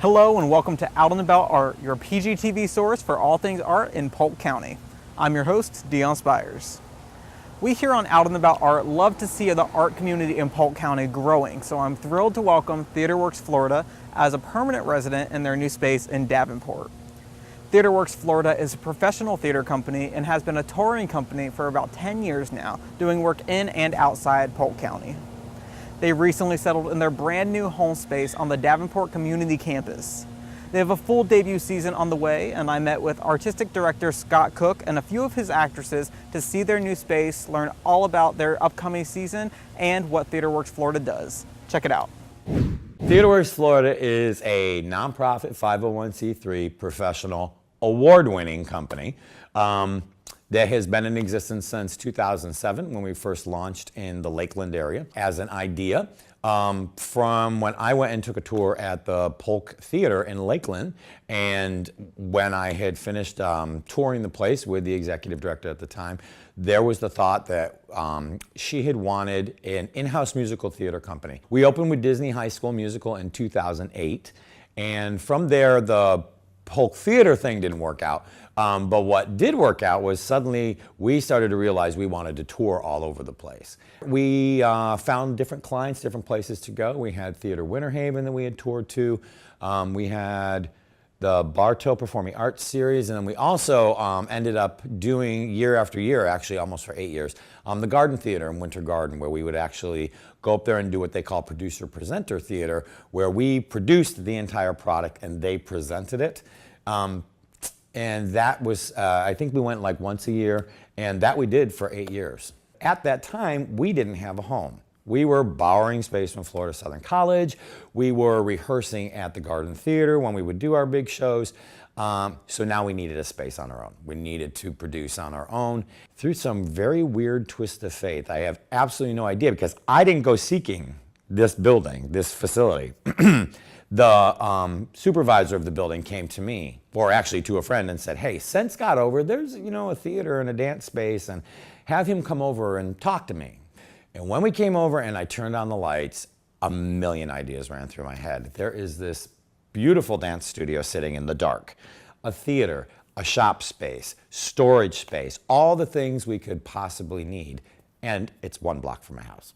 Hello and welcome to Out and About Art, your PGTV source for all things art in Polk County. I'm your host, Dion Spires. We here on Out and About Art love to see the art community in Polk County growing, so I'm thrilled to welcome TheatreWorks Florida as a permanent resident in their new space in Davenport. TheatreWorks Florida is a professional theater company and has been a touring company for about 10 years now, doing work in and outside Polk County. They recently settled in their brand new home space on the Davenport Community Campus. They have a full debut season on the way, and I met with artistic director Scott Cook and a few of his actresses to see their new space, learn all about their upcoming season, and what TheatreWorks Florida does. Check it out. TheatreWorks Florida is a nonprofit 501c3 professional award-winning company that has been in existence since 2007 when we first launched in the Lakeland area as an idea. From when I went and took a tour at the Polk Theater in Lakeland, and when I had finished touring the place with the executive director at the time, there was the thought that she had wanted an in-house musical theater company. We opened with Disney High School Musical in 2008, and from there the Polk Theater thing didn't work out. But what did work out was suddenly we started to realize we wanted to tour all over the place. We found different clients, different places to go. We had Theater Winter Haven that we had toured to. We had the Bartow Performing Arts Series, and then we also ended up doing year after year, actually almost for 8 years, the Garden Theater in Winter Garden, where we would actually go up there and do what they call producer-presenter theater, where we produced the entire product and they presented it. And that was, I think we went like once a year, and that we did for 8 years. At that time, we didn't have a home. We were borrowing space from Florida Southern College. We were rehearsing at the Garden Theater when we would do our big shows. So now we needed a space on our own. We needed to produce on our own. Through some very weird twist of fate, I have absolutely no idea, because I didn't go seeking this building, this facility. The supervisor of the building came to me, or actually to a friend, and said, hey, send Scott over. There's, a theater and a dance space, and have him come over and talk to me. And when we came over and I turned on the lights, a million ideas ran through my head. There is this beautiful dance studio sitting in the dark, a theater, a shop space, storage space, all the things we could possibly need. And it's 1 block from my house.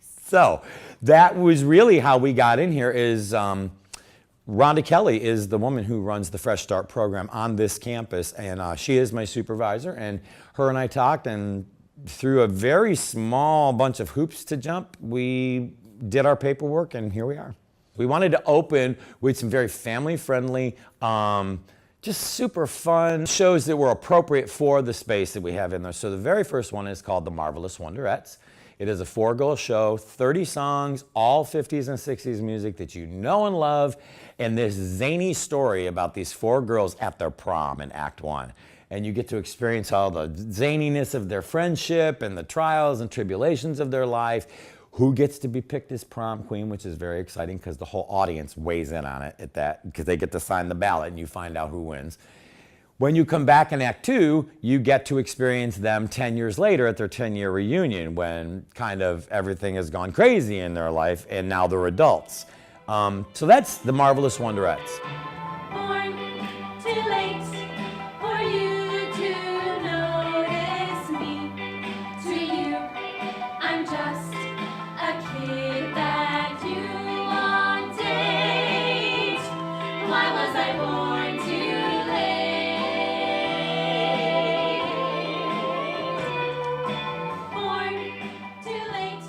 So that was really how we got in here. Is Rhonda Kelly is the woman who runs the Fresh Start program on this campus, and she is my supervisor, and her and I talked, and through a very small bunch of hoops to jump, we did our paperwork, and here we are. We wanted to open with some very family-friendly, just super fun shows that were appropriate for the space that we have in there. So the very first one is called The Marvelous Wonderettes. It is a 4-girl show, 30 songs, all 50s and 60s music that you know and love, and this zany story about these 4 girls at their prom in Act 1. And you get to experience all the zaniness of their friendship and the trials and tribulations of their life. Who gets to be picked as prom queen, which is very exciting because the whole audience weighs in on it at that, because they get to sign the ballot and you find out who wins. When you come back in Act 2, you get to experience them 10 years later at their 10-year reunion, when kind of everything has gone crazy in their life and now they're adults. So that's The Marvelous Wonderettes. Born too late for you to notice me. To you, I'm just a kid that you wanted. Why was I born too late? Born too late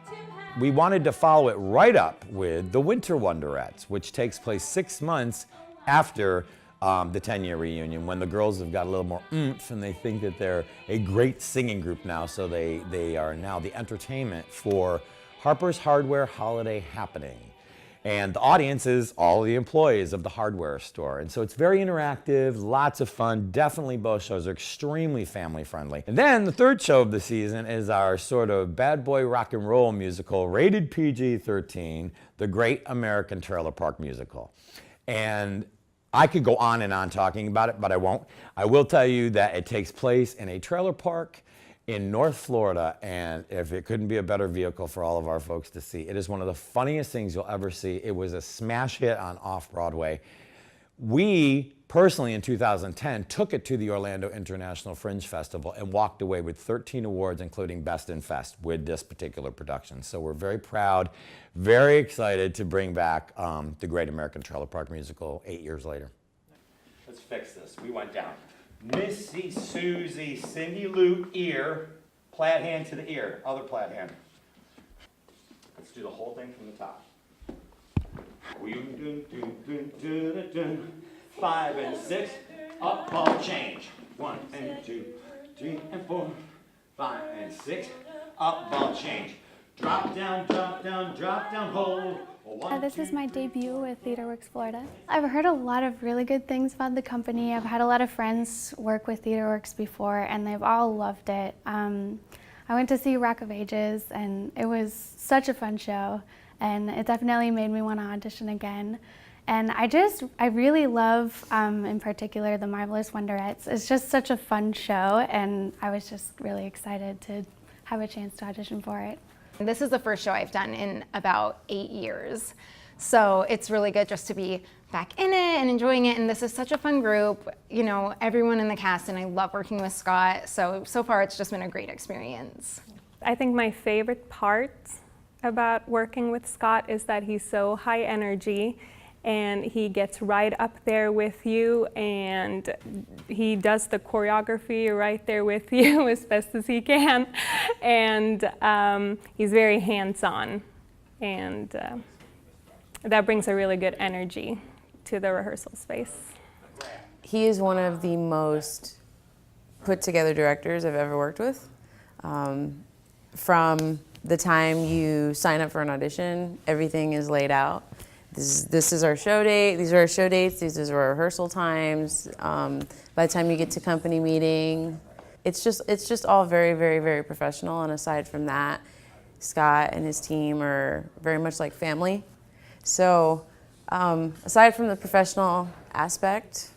to have... We wanted to follow it right up with The Winter Wonderettes, which takes place 6 months after the 10-year reunion, when the girls have got a little more oomph and they think that they're a great singing group now, so they are now the entertainment for Harper's Hardware Holiday Happening. And the audience is all the employees of the hardware store. And so it's very interactive, lots of fun. Definitely both shows are extremely family friendly. And then the third show of the season is our sort of bad boy rock and roll musical, rated PG-13, The Great American Trailer Park Musical. And I could go on and on talking about it, but I won't. I will tell you that it takes place in a trailer park in North Florida, and if it couldn't be a better vehicle for all of our folks to see. It is one of the funniest things you'll ever see. It was a smash hit on Off-Broadway. We personally in 2010 took it to the Orlando International Fringe Festival and walked away with 13 awards, including Best in Fest, with this particular production. So we're very proud, very excited to bring back the Great American Trailer Park Musical 8 years later. Let's fix this. We went down. Missy, Susie, Cindy, Lou, ear, plaid hand to the ear, other plaid hand. Let's do the whole thing from the top. 5 and 6, up, ball change. 1 and 2, 3 and 4, 5 and 6, up, ball change. Drop down, hold. This is my debut with TheatreWorks Florida. I've heard a lot of really good things about the company. I've had a lot of friends work with TheatreWorks before, and they've all loved it. I went to see Rock of Ages, and it was such a fun show, and it definitely made me want to audition again. And I really love, in particular, The Marvelous Wonderettes. It's just such a fun show, and I was just really excited to have a chance to audition for it. This is the first show I've done in about 8 years. So it's really good just to be back in it and enjoying it. And this is such a fun group, you know, everyone in the cast, and I love working with Scott. So far it's just been a great experience. I think my favorite part about working with Scott is that he's so high energy, and he gets right up there with you, and he does the choreography right there with you as best as he can. And he's very hands-on, and that brings a really good energy to the rehearsal space. He is one of the most put-together directors I've ever worked with. From the time you sign up for an audition, everything is laid out. This is our show date, these are our show dates, these are our rehearsal times. By the time you get to company meeting, it's just all very, very, very professional. And aside from that, Scott and his team are very much like family. So aside from the professional aspect,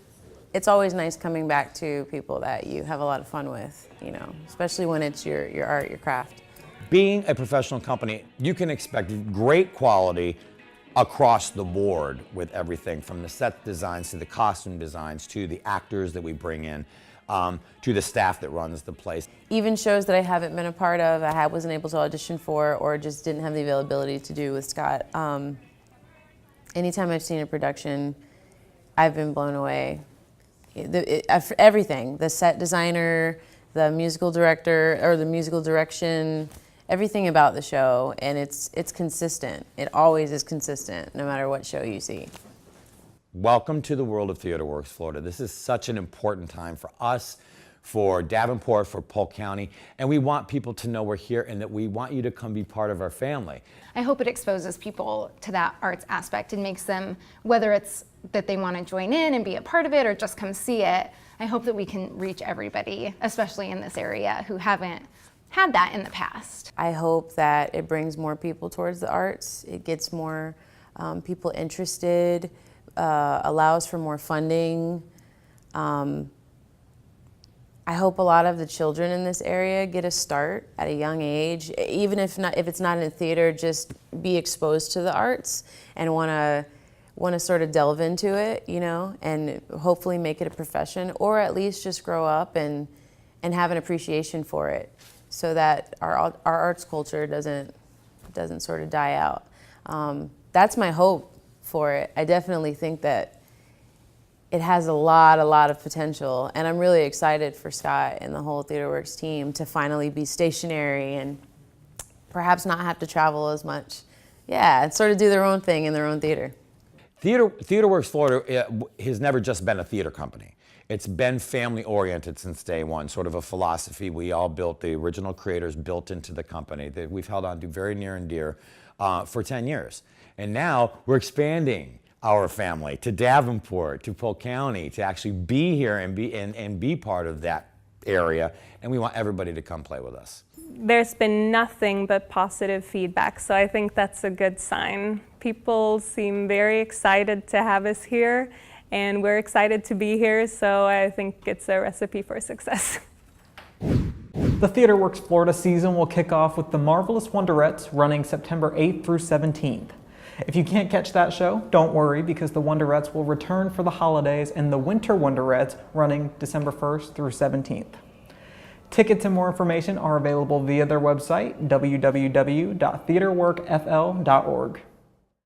it's always nice coming back to people that you have a lot of fun with, you know, especially when it's your art, your craft. Being a professional company, you can expect great quality across the board with everything from the set designs to the costume designs to the actors that we bring in to the staff that runs the place. Even shows that I haven't been a part of, I wasn't able to audition for, or just didn't have the availability to do with Scott. Anytime I've seen a production, I've been blown away. Everything, the set designer, the musical director, or the musical direction, everything about the show, and it's consistent. It always is consistent, no matter what show you see. Welcome to the world of TheatreWorks Florida. This is such an important time for us, for Davenport, for Polk County, and we want people to know we're here and that we want you to come be part of our family. I hope it exposes people to that arts aspect and makes them, whether it's that they want to join in and be a part of it or just come see it, I hope that we can reach everybody, especially in this area, who haven't had that in the past. I hope that it brings more people towards the arts. It gets more people interested, allows for more funding. I hope a lot of the children in this area get a start at a young age, even if it's not in theater, just be exposed to the arts and want to sort of delve into it, you know, and hopefully make it a profession, or at least just grow up and have an appreciation for it, so that our arts culture doesn't sort of die out. That's my hope for it. I definitely think that it has a lot of potential, and I'm really excited for Scott and the whole TheatreWorks team to finally be stationary and perhaps not have to travel as much. Yeah, and sort of do their own thing in their own theater. TheatreWorks Florida has never just been a theater company. It's been family-oriented since day one, sort of a philosophy we all built, the original creators built into the company that we've held on to very near and dear for 10 years. And now we're expanding our family to Davenport, to Polk County, to actually be here and be part of that area. And we want everybody to come play with us. There's been nothing but positive feedback, so I think that's a good sign. People seem very excited to have us here, and we're excited to be here, so I think it's a recipe for success. The TheatreWorks Florida season will kick off with the marvelous Wonderettes running September 8th through 17th. If you can't catch that show, don't worry, because the Wonderettes will return for the holidays in the Winter Wonderettes running December 1st through 17th. Tickets and more information are available via their website, www.theatreworkfl.org.